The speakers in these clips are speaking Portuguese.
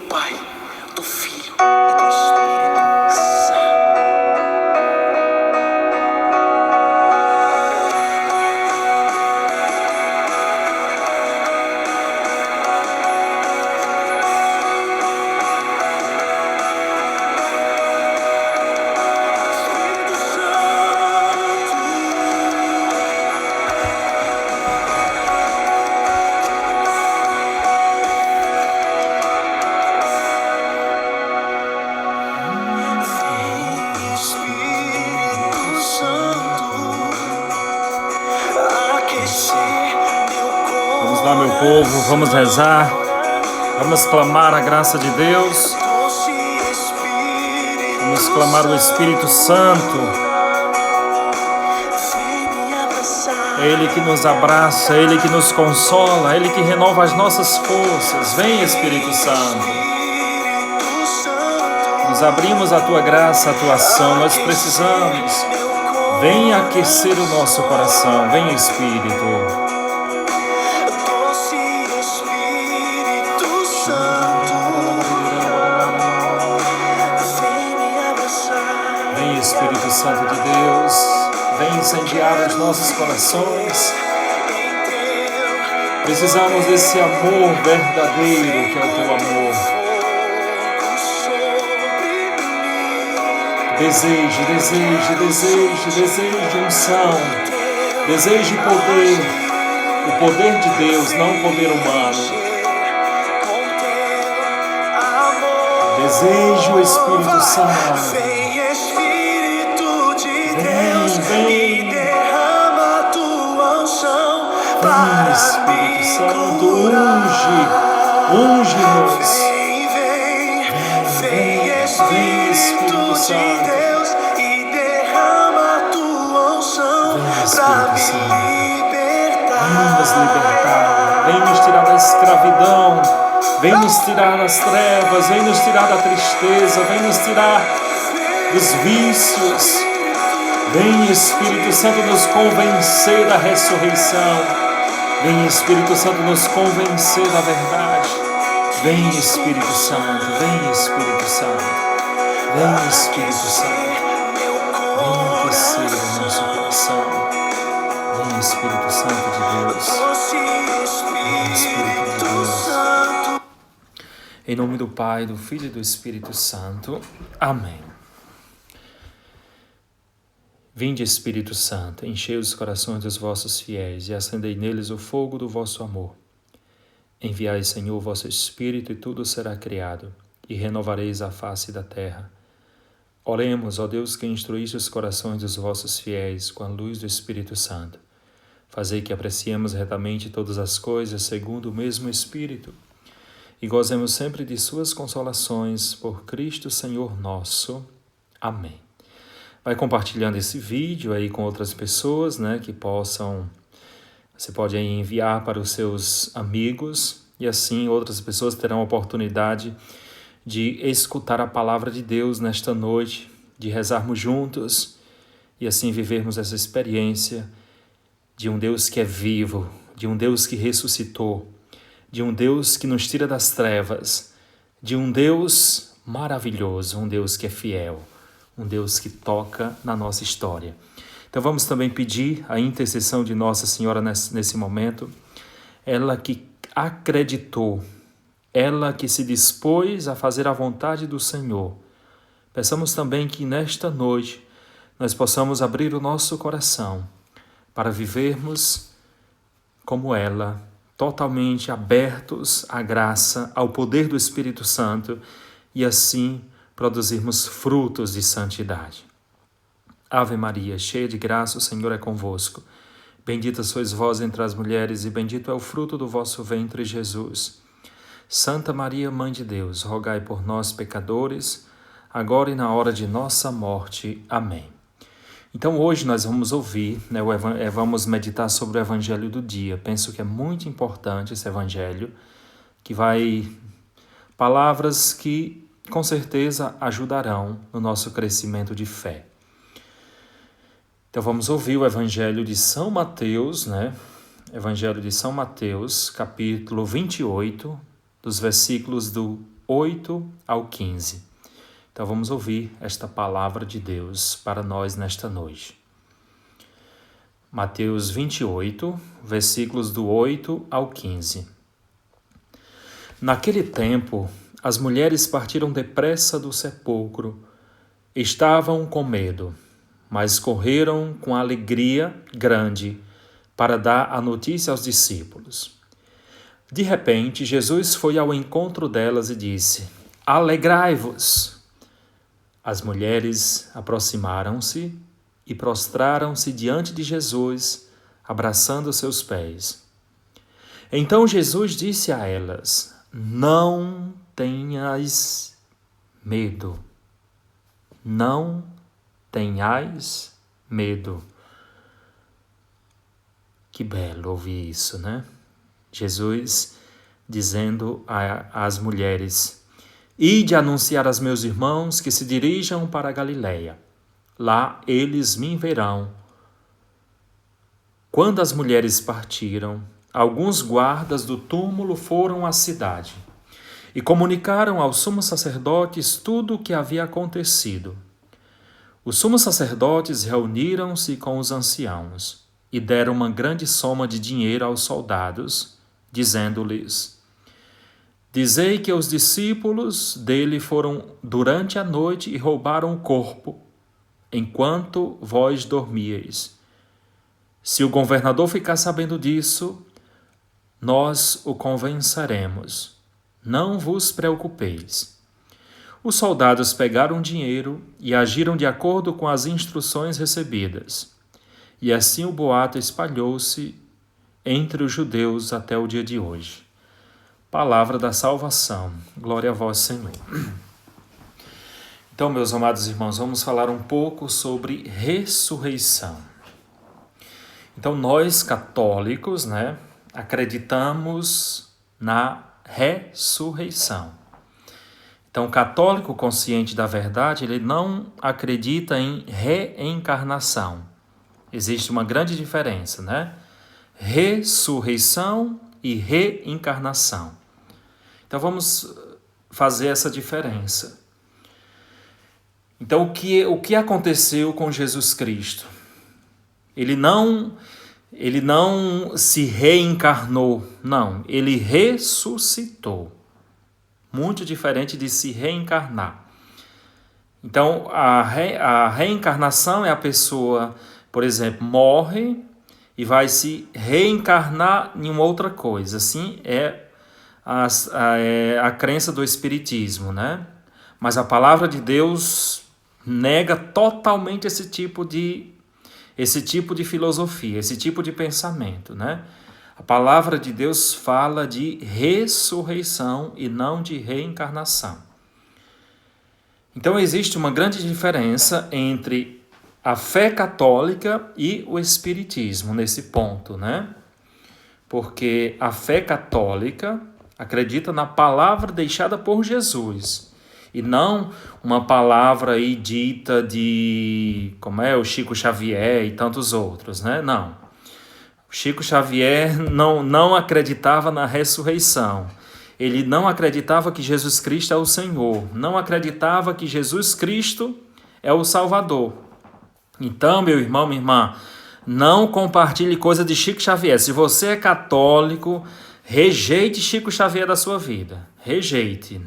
Pai, do Filho e do Espírito Santo. Vamos lá, meu povo, vamos rezar, vamos clamar a graça de Deus, vamos clamar o Espírito Santo. É Ele que nos abraça, é Ele que nos consola, é Ele que renova as nossas forças. Vem, Espírito Santo. Nos abrimos à Tua graça, à Tua ação, nós precisamos. Vem aquecer o nosso coração, vem, Espírito. Vem, Espírito Santo de Deus, vem incendiar os nossos corações. Precisamos desse amor verdadeiro que é o Teu amor. Deseje unção, deseje poder, o poder de Deus, não o poder humano. Deseje o Espírito Santo. Vem, derrama tua unção. Vem, Espírito Santo, unge-nos. Vem, Espírito Santo. Deus, e derrama tua unção para me libertar. Vem nos libertar, vem nos tirar da escravidão, vem nos tirar das trevas, vem nos tirar da tristeza, vem nos tirar dos vícios. Vem, Espírito Santo, nos convencer da ressurreição. Vem, Espírito Santo, nos convencer da verdade. Vem, Espírito Santo, vem, Espírito Santo. Vem, Espírito Santo. Vem aquecer o nosso coração. Vem, Espírito Santo de Deus. Vem, Espírito de Deus. Em nome do Pai, do Filho e do Espírito Santo. Amém. Vinde, Espírito Santo, enchei os corações dos vossos fiéis e acendei neles o fogo do vosso amor. Enviai, Senhor, o vosso Espírito e tudo será criado, e renovareis a face da terra. Oremos, ó Deus, que instruíste os corações dos vossos fiéis com a luz do Espírito Santo. Fazei que apreciemos retamente todas as coisas segundo o mesmo Espírito, e gozemos sempre de suas consolações por Cristo Senhor nosso. Amém. Vai compartilhando esse vídeo aí com outras pessoas, né, que possam. Você pode aí enviar para os seus amigos e assim outras pessoas terão a oportunidade de escutar a palavra de Deus nesta noite, de rezarmos juntos e assim vivermos essa experiência de um Deus que é vivo, de um Deus que ressuscitou, de um Deus que nos tira das trevas, de um Deus maravilhoso, um Deus que é fiel. Um Deus que toca na nossa história. Então vamos também pedir a intercessão de Nossa Senhora nesse momento. Ela que acreditou, ela que se dispôs a fazer a vontade do Senhor. Peçamos também que nesta noite nós possamos abrir o nosso coração para vivermos como ela, totalmente abertos à graça, ao poder do Espírito Santo e assim produzirmos frutos de santidade. Ave Maria, cheia de graça, o Senhor é convosco. Bendita sois vós entre as mulheres e bendito é o fruto do vosso ventre, Jesus. Santa Maria, Mãe de Deus, rogai por nós, pecadores, agora e na hora de nossa morte. Amém. Então hoje nós vamos ouvir, vamos meditar sobre o Evangelho do dia. Penso que é muito importante esse Evangelho, que vai... palavras que com certeza ajudarão no nosso crescimento de fé. Então vamos ouvir o Evangelho de São Mateus, Evangelho de São Mateus, capítulo 28, dos versículos do 8 ao 15. Então vamos ouvir esta palavra de Deus para nós nesta noite. Mateus 28, versículos do 8 ao 15. Naquele tempo, as mulheres partiram depressa do sepulcro. Estavam com medo, mas correram com alegria grande para dar a notícia aos discípulos. De repente, Jesus foi ao encontro delas e disse: Alegrai-vos! As mulheres aproximaram-se e prostraram-se diante de Jesus, abraçando seus pés. Então Jesus disse a elas: Não tenhais medo. Não tenhais medo. Que belo ouvir isso, né? Jesus dizendo às mulheres: Ide anunciar aos meus irmãos que se dirijam para a Galileia. Lá eles me verão. Quando as mulheres partiram, alguns guardas do túmulo foram à cidade e comunicaram aos sumos sacerdotes tudo o que havia acontecido. Os sumos sacerdotes reuniram-se com os anciãos e deram uma grande soma de dinheiro aos soldados, dizendo-lhes: Dizei que os discípulos dele foram durante a noite e roubaram o corpo, enquanto vós dormíeis. Se o governador ficar sabendo disso, nós o convenceremos. Não vos preocupeis. Os soldados pegaram o dinheiro e agiram de acordo com as instruções recebidas. E assim o boato espalhou-se entre os judeus até o dia de hoje. Palavra da salvação. Glória a vós, Senhor. Então, meus amados irmãos, vamos falar um pouco sobre ressurreição. Então, nós católicos, acreditamos na ressurreição. Então, o católico consciente da verdade, ele não acredita em reencarnação. Existe uma grande diferença, Ressurreição e reencarnação. Então, vamos fazer essa diferença. Então, o que aconteceu com Jesus Cristo? Ele não se reencarnou, não. Ele ressuscitou. Muito diferente de se reencarnar. Então, a reencarnação é a pessoa, por exemplo, morre e vai se reencarnar em uma outra coisa. Assim é a crença do espiritismo, Mas a palavra de Deus nega totalmente esse tipo de filosofia, esse tipo de pensamento, A palavra de Deus fala de ressurreição e não de reencarnação. Então existe uma grande diferença entre a fé católica e o espiritismo nesse ponto, Porque a fé católica acredita na palavra deixada por Jesus e não uma palavra aí dita de, o Chico Xavier e tantos outros, Não. O Chico Xavier não acreditava na ressurreição. Ele não acreditava que Jesus Cristo é o Senhor. Não acreditava que Jesus Cristo é o Salvador. Então, meu irmão, minha irmã, não compartilhe coisa de Chico Xavier. Se você é católico, rejeite Chico Xavier da sua vida. Rejeite,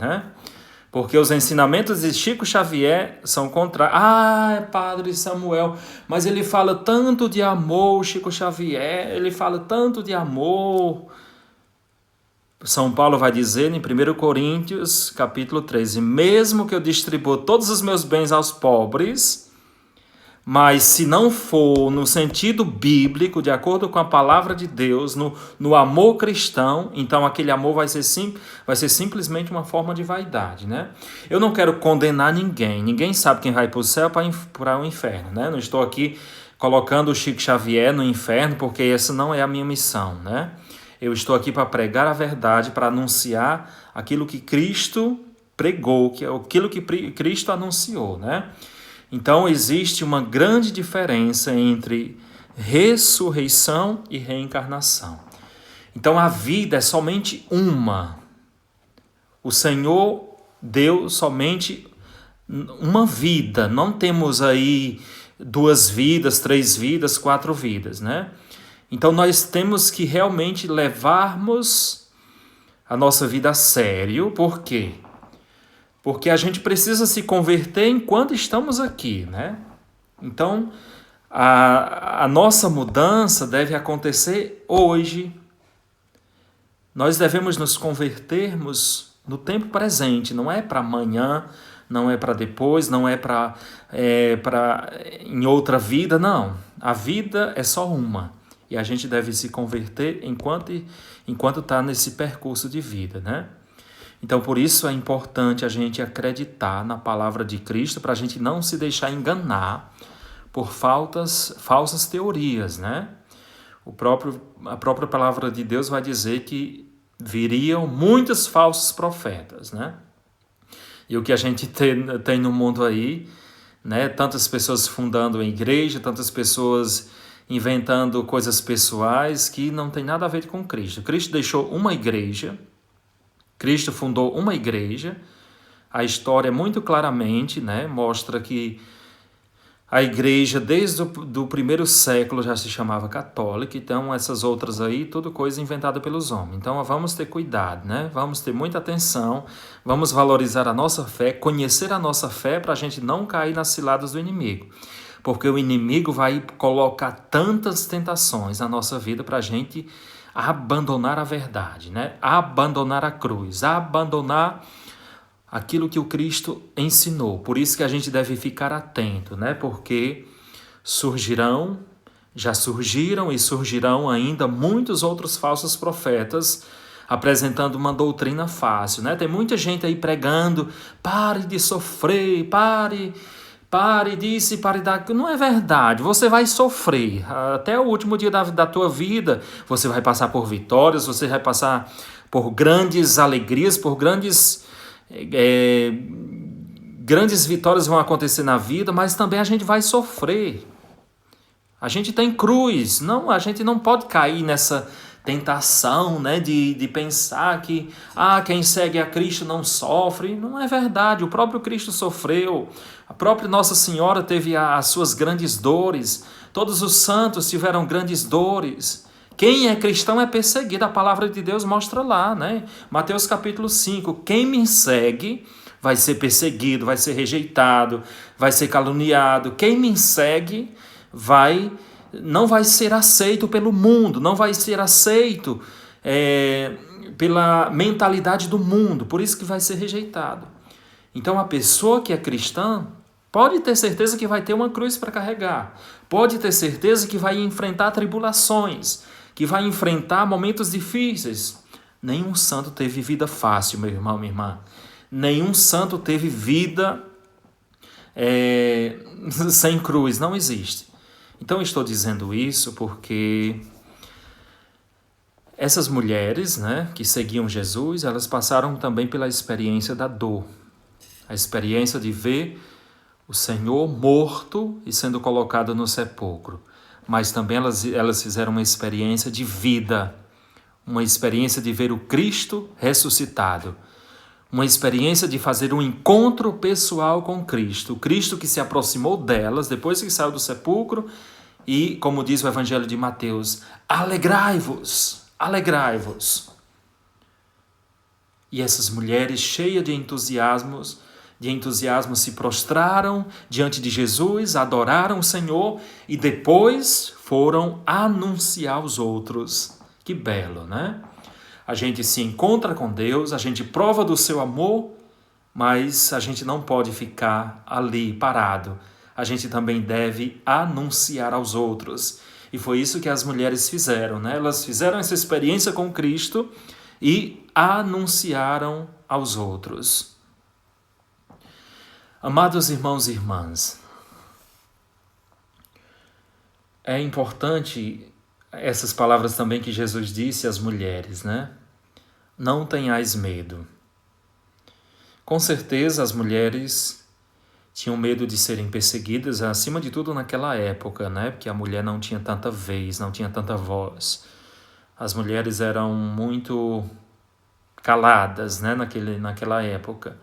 Porque os ensinamentos de Chico Xavier são contrários. Padre Samuel, mas ele fala tanto de amor, Chico Xavier, ele fala tanto de amor. São Paulo vai dizer em 1 Coríntios, capítulo 13, mesmo que eu distribua todos os meus bens aos pobres, mas se não for no sentido bíblico, de acordo com a palavra de Deus, no amor cristão, então aquele amor vai ser simplesmente uma forma de vaidade, Eu não quero condenar ninguém. Ninguém sabe quem vai para o céu para o inferno, Não estou aqui colocando o Chico Xavier no inferno, porque essa não é a minha missão, Eu estou aqui para pregar a verdade, para anunciar aquilo que Cristo pregou, que é aquilo que Cristo anunciou, Então, existe uma grande diferença entre ressurreição e reencarnação. Então, a vida é somente uma. O Senhor deu somente uma vida, não temos aí 2 vidas, 3 vidas, 4 vidas, né? Então nós temos que realmente levarmos a nossa vida a sério. Por quê? Porque a gente precisa se converter enquanto estamos aqui, né? Então, a nossa mudança deve acontecer hoje. Nós devemos nos convertermos no tempo presente, não é para amanhã, não é para depois, não é para em outra vida, não. A vida é só uma e a gente deve se converter enquanto está nesse percurso de vida, né? Então, por isso é importante a gente acreditar na palavra de Cristo para a gente não se deixar enganar por falsas teorias, né? A própria palavra de Deus vai dizer que viriam muitos falsos profetas, né? E o que a gente tem no mundo aí, né? Tantas pessoas fundando a igreja, tantas pessoas inventando coisas pessoais que não tem nada a ver com Cristo. Cristo deixou uma igreja, Cristo fundou uma igreja. A história muito claramente, né, mostra que a igreja, desde o primeiro século, já se chamava católica. Então, essas outras aí, tudo coisa inventada pelos homens. Então, vamos ter cuidado, né? Vamos ter muita atenção, vamos valorizar a nossa fé, conhecer a nossa fé para a gente não cair nas ciladas do inimigo. Porque o inimigo vai colocar tantas tentações na nossa vida para a gente abandonar a verdade, né? Abandonar a cruz, abandonar aquilo que o Cristo ensinou. Por isso que a gente deve ficar atento, né? Porque já surgiram e surgirão ainda muitos outros falsos profetas apresentando uma doutrina fácil, né? Tem muita gente aí pregando, pare de sofrer, pare disso, pare daquilo. Não é verdade, você vai sofrer. Até o último dia da tua vida, você vai passar por vitórias, você vai passar por grandes alegrias, por grandes vitórias vão acontecer na vida, mas também a gente vai sofrer. A gente tem cruz, a gente não pode cair nessa tentação, né, de pensar que quem segue a Cristo não sofre. Não é verdade, o próprio Cristo sofreu, a própria Nossa Senhora teve as suas grandes dores, todos os santos tiveram grandes dores. Quem é cristão é perseguido, a palavra de Deus mostra lá, né? Mateus capítulo 5, quem me segue vai ser perseguido, vai ser rejeitado, vai ser caluniado. Quem me segue não vai ser aceito pelo mundo, não vai ser aceito pela mentalidade do mundo, por isso que vai ser rejeitado. Então a pessoa que é cristã pode ter certeza que vai ter uma cruz para carregar, pode ter certeza que vai enfrentar tribulações, que vai enfrentar momentos difíceis. Nenhum santo teve vida fácil, meu irmão, minha irmã. Nenhum santo teve vida sem cruz, não existe. Então eu estou dizendo isso porque essas mulheres, né, que seguiam Jesus, elas passaram também pela experiência da dor. A experiência de ver o Senhor morto e sendo colocado no sepulcro. Mas também elas fizeram uma experiência de vida, uma experiência de ver o Cristo ressuscitado, uma experiência de fazer um encontro pessoal com Cristo, o Cristo que se aproximou delas depois que saiu do sepulcro e, como diz o Evangelho de Mateus, alegrai-vos, alegrai-vos. E essas mulheres cheias de entusiasmo se prostraram diante de Jesus, adoraram o Senhor e depois foram anunciar aos outros. Que belo, né? A gente se encontra com Deus, a gente prova do seu amor, mas a gente não pode ficar ali parado. A gente também deve anunciar aos outros. E foi isso que as mulheres fizeram, né? Elas fizeram essa experiência com Cristo e anunciaram aos outros. Amados irmãos e irmãs, é importante essas palavras também que Jesus disse às mulheres, né? Não tenhais medo. Com certeza as mulheres tinham medo de serem perseguidas, acima de tudo naquela época, né? Porque a mulher não tinha tanta vez, não tinha tanta voz. As mulheres eram muito caladas, né? Naquela época.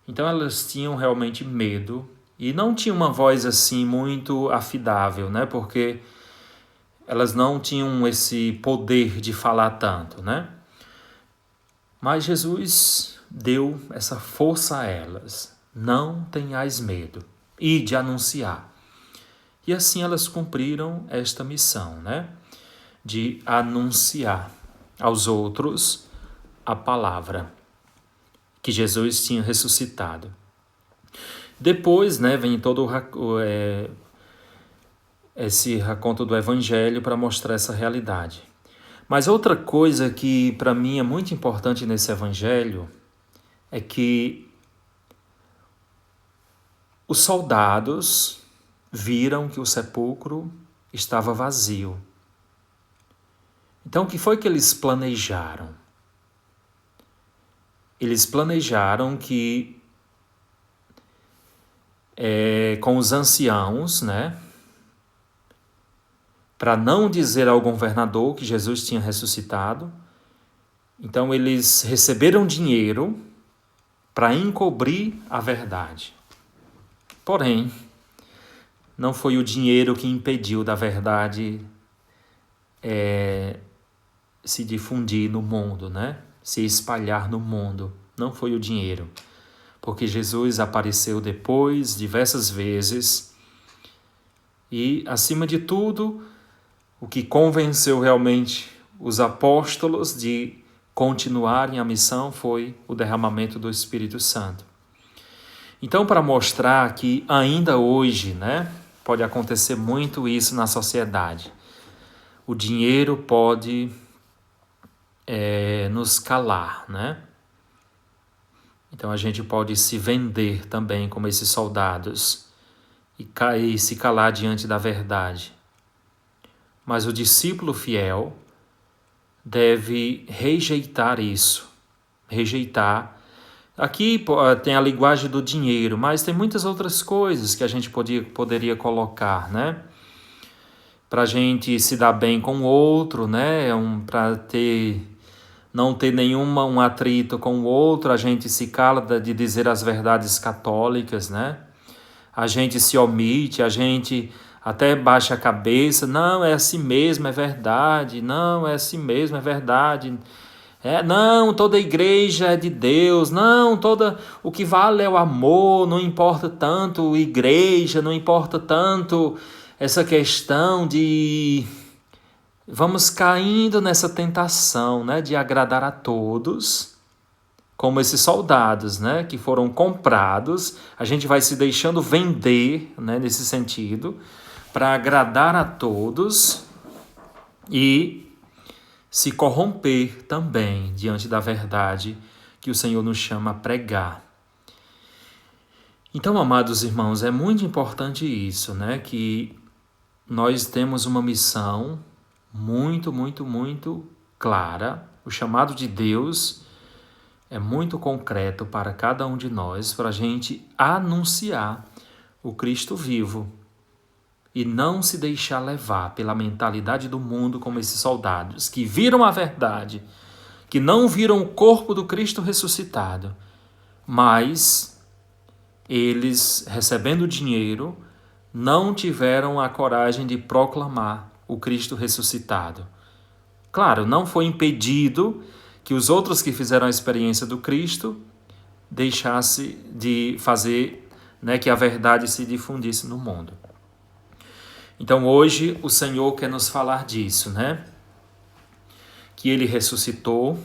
Então elas tinham realmente medo e não tinham uma voz assim muito afidável, né? Porque elas não tinham esse poder de falar tanto, né? Mas Jesus deu essa força a elas. Não tenhais medo. E de anunciar. E assim elas cumpriram esta missão, né? De anunciar aos outros a palavra que Jesus tinha ressuscitado. Depois, né, vem todo esse raconto do Evangelho para mostrar essa realidade. Mas outra coisa que para mim é muito importante nesse Evangelho é que os soldados viram que o sepulcro estava vazio. Então, o que foi que eles planejaram? Eles planejaram que com os anciãos, né, para não dizer ao governador que Jesus tinha ressuscitado, então eles receberam dinheiro para encobrir a verdade. Porém, não foi o dinheiro que impediu da verdade se difundir no mundo, né? Se espalhar no mundo. Não foi o dinheiro. Porque Jesus apareceu depois, diversas vezes. E, acima de tudo, o que convenceu realmente os apóstolos de continuarem a missão foi o derramamento do Espírito Santo. Então, para mostrar que ainda hoje, né, pode acontecer muito isso na sociedade. O dinheiro pode nos calar, né? Então a gente pode se vender também como esses soldados e se calar diante da verdade. Mas o discípulo fiel deve rejeitar isso, rejeitar. Aqui tem a linguagem do dinheiro, mas tem muitas outras coisas que a gente poderia colocar, né? Para a gente se dar bem com o outro, né? Para não ter um atrito com o outro, a gente se cala de dizer as verdades católicas, né? A gente se omite, a gente até baixa a cabeça, não, é assim mesmo, é verdade, não, é assim mesmo, é verdade. Não, toda igreja é de Deus, não, o que vale é o amor, não importa tanto igreja, não importa tanto essa questão de... Vamos caindo nessa tentação, né, de agradar a todos, como esses soldados, né, que foram comprados. A gente vai se deixando vender, né, nesse sentido, para agradar a todos e se corromper também diante da verdade que o Senhor nos chama a pregar. Então, amados irmãos, é muito importante isso, né, que nós temos uma missão muito, muito, muito clara. O chamado de Deus é muito concreto para cada um de nós, para a gente anunciar o Cristo vivo e não se deixar levar pela mentalidade do mundo como esses soldados que viram a verdade, que não viram o corpo do Cristo ressuscitado, mas eles, recebendo dinheiro, não tiveram a coragem de proclamar o Cristo ressuscitado. Claro, não foi impedido que os outros que fizeram a experiência do Cristo deixassem de fazer, né, que a verdade se difundisse no mundo. Então hoje o Senhor quer nos falar disso, né? Que Ele ressuscitou.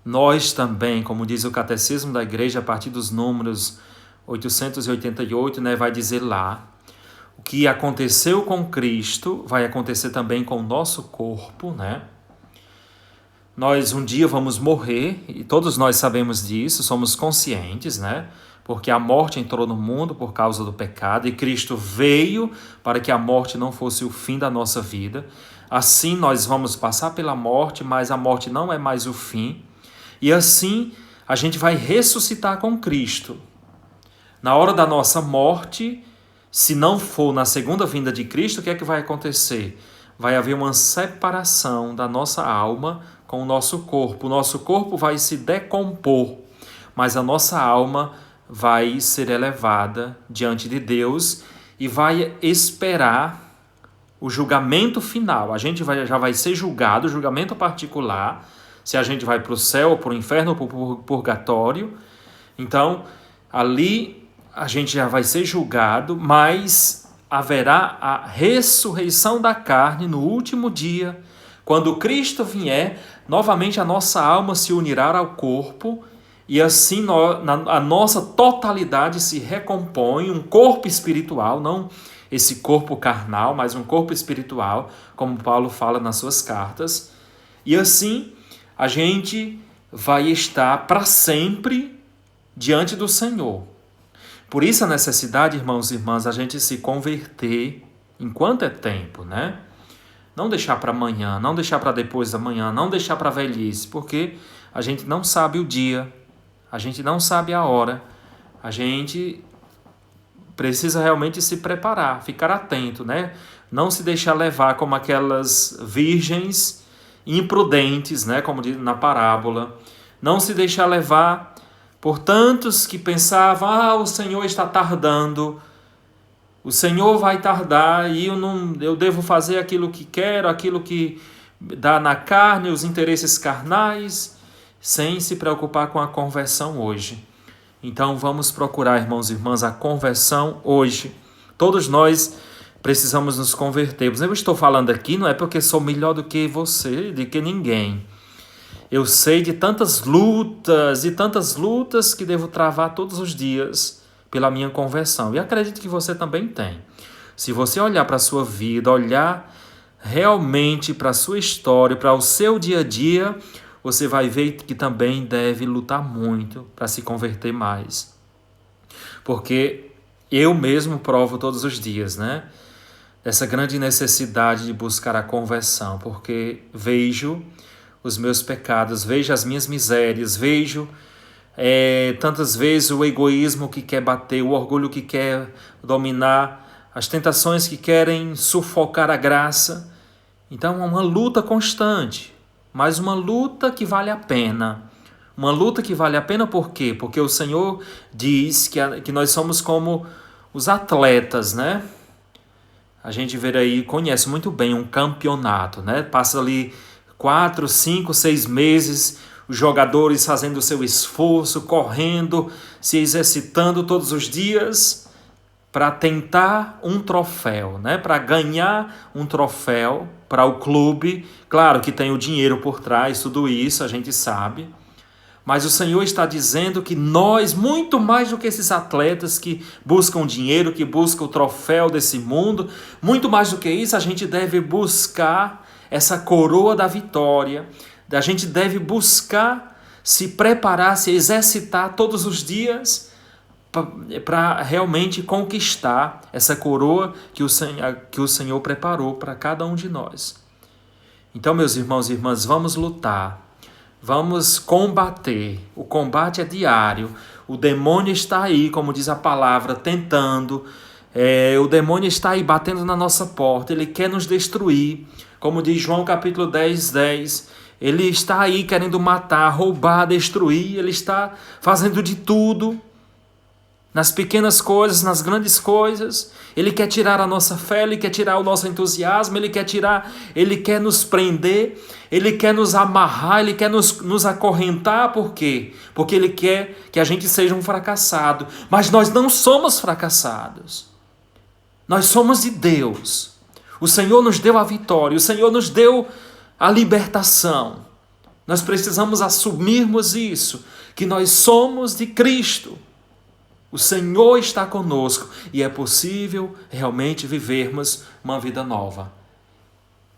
Nós também, como diz o Catecismo da Igreja, a partir dos números 888, né, vai dizer lá, o que aconteceu com Cristo vai acontecer também com o nosso corpo, né? Nós um dia vamos morrer, e todos nós sabemos disso, somos conscientes, né? Porque a morte entrou no mundo por causa do pecado, e Cristo veio para que a morte não fosse o fim da nossa vida. Assim nós vamos passar pela morte, mas a morte não é mais o fim. E assim a gente vai ressuscitar com Cristo. Na hora da nossa morte, se não for na segunda vinda de Cristo, o que é que vai acontecer? Vai haver uma separação da nossa alma com o nosso corpo. O nosso corpo vai se decompor, mas a nossa alma vai ser elevada diante de Deus e vai esperar o julgamento final. A gente já vai ser julgado, julgamento particular, se a gente vai para o céu, ou para o inferno, ou para o purgatório. Então, ali a gente já vai ser julgado, mas haverá a ressurreição da carne no último dia. Quando Cristo vier, novamente a nossa alma se unirá ao corpo e assim a nossa totalidade se recompõe, um corpo espiritual, não esse corpo carnal, mas um corpo espiritual, como Paulo fala nas suas cartas. E assim a gente vai estar para sempre diante do Senhor. Por isso a necessidade, irmãos e irmãs, a gente se converter enquanto é tempo, né? Não deixar para amanhã, não deixar para depois da manhã, não deixar para a velhice, porque a gente não sabe o dia, a gente não sabe a hora, a gente precisa realmente se preparar, ficar atento, né? Não se deixar levar como aquelas virgens imprudentes, né? Como diz na parábola. Não se deixar levar por tantos que pensavam, o Senhor está tardando, o Senhor vai tardar e eu devo fazer aquilo que quero, aquilo que dá na carne, os interesses carnais, sem se preocupar com a conversão hoje. Então vamos procurar, irmãos e irmãs, a conversão hoje. Todos nós precisamos nos converter. Eu estou falando aqui, não é porque sou melhor do que você, do que ninguém. Eu sei de tantas lutas e tantas lutas que devo travar todos os dias pela minha conversão. E acredito que você também tem. Se você olhar para a sua vida, olhar realmente para a sua história, para o seu dia a dia, você vai ver que também deve lutar muito para se converter mais. Porque eu mesmo provo todos os dias, né? Essa grande necessidade de buscar a conversão, porque vejo os meus pecados, vejo as minhas misérias, vejo tantas vezes o egoísmo que quer bater, o orgulho que quer dominar, as tentações que querem sufocar a graça. Então é uma luta constante, mas uma luta que vale a pena. Uma luta que vale a pena por quê? Porque o Senhor diz que nós somos como os atletas, né? A gente vê aí, conhece muito bem um campeonato, né? Passa ali 4, 5, 6 meses, os jogadores fazendo o seu esforço, correndo, se exercitando todos os dias para tentar um troféu, né? Para ganhar um troféu para o clube. Claro que tem o dinheiro por trás, tudo isso a gente sabe. Mas o Senhor está dizendo que nós, muito mais do que esses atletas que buscam dinheiro, que buscam o troféu desse mundo, muito mais do que isso, a gente deve buscar essa coroa da vitória. A gente deve buscar se preparar, se exercitar todos os dias para realmente conquistar essa coroa que o Senhor preparou para cada um de nós. Então, meus irmãos e irmãs, vamos lutar, vamos combater. O combate é diário. O demônio está aí, como diz a palavra, tentando. O demônio está aí batendo na nossa porta. Ele quer nos destruir. Como diz João capítulo 10, 10. Ele está aí querendo matar, roubar, destruir. Ele está fazendo de tudo. Nas pequenas coisas, nas grandes coisas. Ele quer tirar a nossa fé, ele quer tirar o nosso entusiasmo, ele quer nos prender, ele quer nos amarrar, ele quer nos acorrentar. Por quê? Porque ele quer que a gente seja um fracassado. Mas nós não somos fracassados. Nós somos de Deus. O Senhor nos deu a vitória, o Senhor nos deu a libertação. Nós precisamos assumirmos isso, que nós somos de Cristo. O Senhor está conosco e é possível realmente vivermos uma vida nova.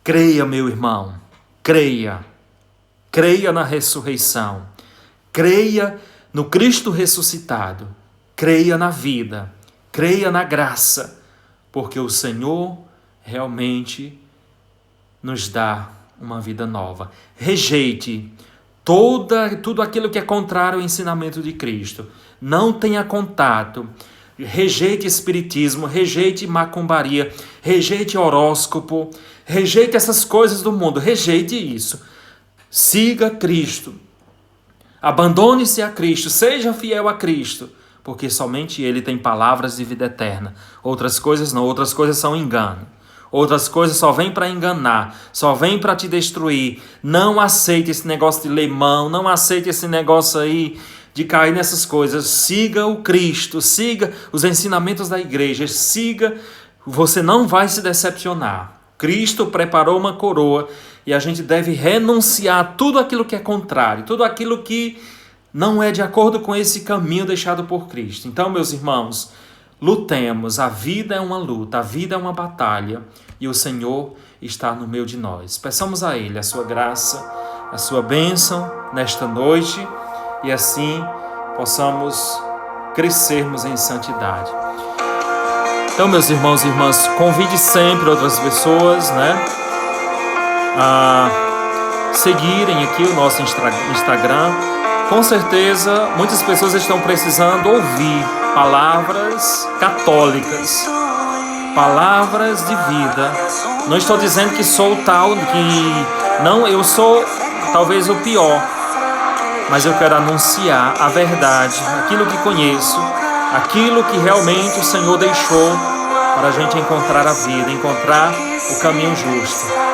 Creia, meu irmão, creia. Creia na ressurreição. Creia no Cristo ressuscitado. Creia na vida. Creia na graça. Porque o Senhor realmente nos dá uma vida nova. Rejeite tudo aquilo que é contrário ao ensinamento de Cristo. Não tenha contato. Rejeite espiritismo, rejeite macumbaria, rejeite horóscopo, rejeite essas coisas do mundo, rejeite isso. Siga Cristo. Abandone-se a Cristo, seja fiel a Cristo, porque somente Ele tem palavras de vida eterna. Outras coisas não, outras coisas são engano. Outras coisas só vêm para enganar, só vêm para te destruir. Não aceite esse negócio de lemão, não aceite esse negócio aí de cair nessas coisas. Siga o Cristo, siga os ensinamentos da igreja, siga, você não vai se decepcionar. Cristo preparou uma coroa e a gente deve renunciar a tudo aquilo que é contrário, tudo aquilo que não é de acordo com esse caminho deixado por Cristo. Então, meus irmãos, lutemos, a vida é uma luta, a vida é uma batalha e o Senhor está no meio de nós. Peçamos a Ele a sua graça, a sua bênção nesta noite e assim possamos crescermos em santidade. Então, meus irmãos e irmãs, convide sempre outras pessoas, a seguirem aqui o nosso Instagram. Com certeza, muitas pessoas estão precisando ouvir palavras católicas, palavras de vida. Não estou dizendo que sou tal, que não, eu sou talvez o pior, mas eu quero anunciar a verdade, aquilo que conheço, aquilo que realmente o Senhor deixou para a gente encontrar a vida, encontrar o caminho justo.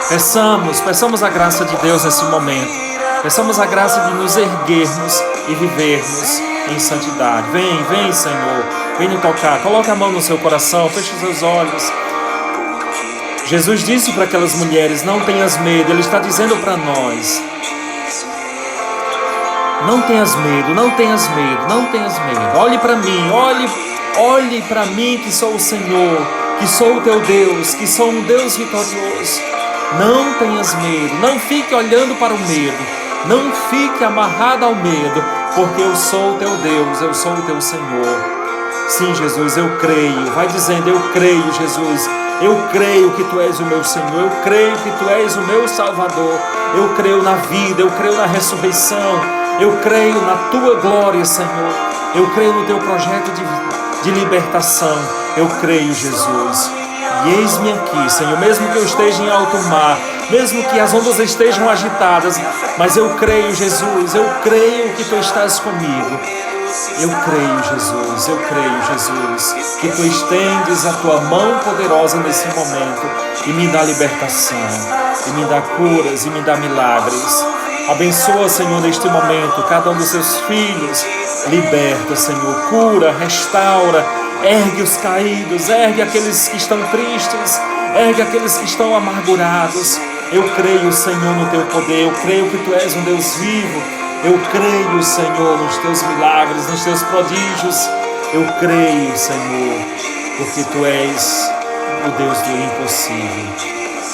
Peçamos a graça de Deus nesse momento. Peçamos a graça de nos erguermos e vivermos em santidade. Vem, Senhor, vem nos tocar. Coloque a mão no seu coração, feche os seus olhos. Jesus disse para aquelas mulheres, não tenhas medo. Ele está dizendo para nós, não tenhas medo, não tenhas medo, não tenhas medo. Olhe para mim, olhe para mim que sou o Senhor, que sou o teu Deus, que sou um Deus vitorioso. Não tenhas medo, não fique olhando para o medo. Não fique amarrado ao medo, porque eu sou o teu Deus, eu sou o teu Senhor. Sim, Jesus, eu creio. Vai dizendo, eu creio, Jesus. Eu creio que tu és o meu Senhor, eu creio que tu és o meu Salvador. Eu creio na vida, eu creio na ressurreição, eu creio na tua glória, Senhor. Eu creio no teu projeto de libertação. Eu creio, Jesus. E eis-me aqui, Senhor, mesmo que eu esteja em alto mar, mesmo que as ondas estejam agitadas, mas eu creio, Jesus, eu creio que tu estás comigo. Eu creio, Jesus, que tu estendes a tua mão poderosa nesse momento e me dá libertação, e me dá curas, e me dá milagres. Abençoa, Senhor, neste momento, cada um dos seus filhos. Liberta, Senhor, cura, restaura, ergue os caídos, ergue aqueles que estão tristes, ergue aqueles que estão amargurados. Eu creio, Senhor, no teu poder, eu creio que tu és um Deus vivo, eu creio, Senhor, nos teus milagres, nos teus prodígios, eu creio, Senhor, porque tu és o Deus do impossível.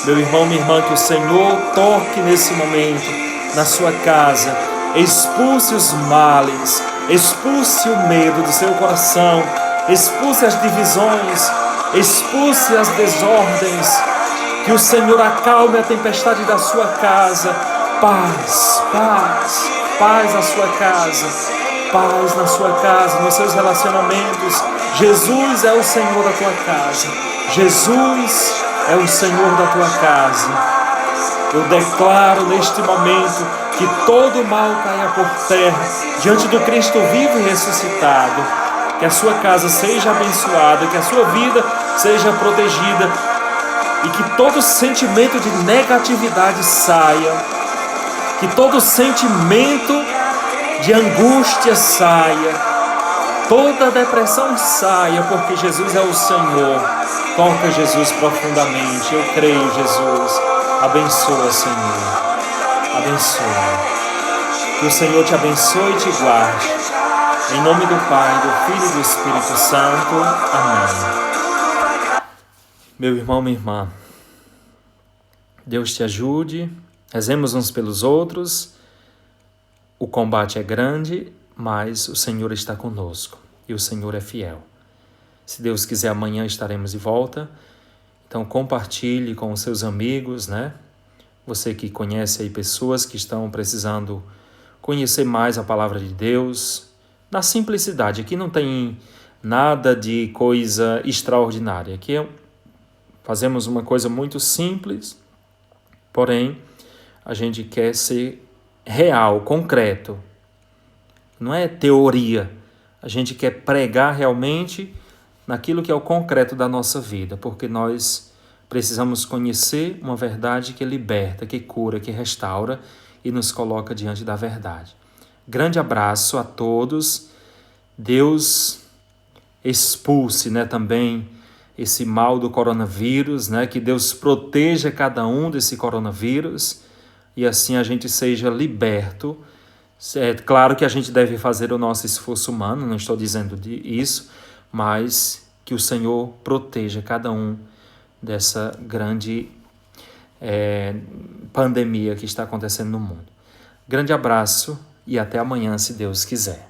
Meu irmão, minha irmã, que o Senhor toque nesse momento na sua casa, expulse os males, expulse o medo do seu coração, expulse as divisões, expulse as desordens, que o Senhor acalme a tempestade da sua casa. Paz, paz, paz na sua casa, paz na sua casa, nos seus relacionamentos. Jesus é o Senhor da tua casa, Jesus é o Senhor da tua casa. Eu declaro neste momento que todo mal caia por terra diante do Cristo vivo e ressuscitado. Que a sua casa seja abençoada, que a sua vida seja protegida e que todo sentimento de negatividade saia, que todo sentimento de angústia saia, toda depressão saia, porque Jesus é o Senhor. Toca, Jesus, profundamente. Eu creio, Jesus. Abençoa, Senhor. Abençoa. Que o Senhor te abençoe e te guarde. Em nome do Pai, do Filho e do Espírito Santo. Amém. Meu irmão, minha irmã, Deus te ajude. Rezemos uns pelos outros. O combate é grande, mas o Senhor está conosco e o Senhor é fiel. Se Deus quiser, amanhã estaremos de volta. Então compartilhe com os seus amigos, Você que conhece aí pessoas que estão precisando conhecer mais a palavra de Deus, na simplicidade. Aqui não tem nada de coisa extraordinária. Aqui fazemos uma coisa muito simples, porém a gente quer ser real, concreto. não é teoria. A gente quer pregar realmente naquilo que é o concreto da nossa vida, porque nós precisamos conhecer uma verdade que liberta, que cura, que restaura e nos coloca diante da verdade. Grande abraço a todos. Deus expulse, também esse mal do coronavírus, que Deus proteja cada um desse coronavírus e assim a gente seja liberto. É claro que a gente deve fazer o nosso esforço humano, não estou dizendo isso, mas que o Senhor proteja cada um dessa grande pandemia que está acontecendo no mundo. Grande abraço e até amanhã, se Deus quiser.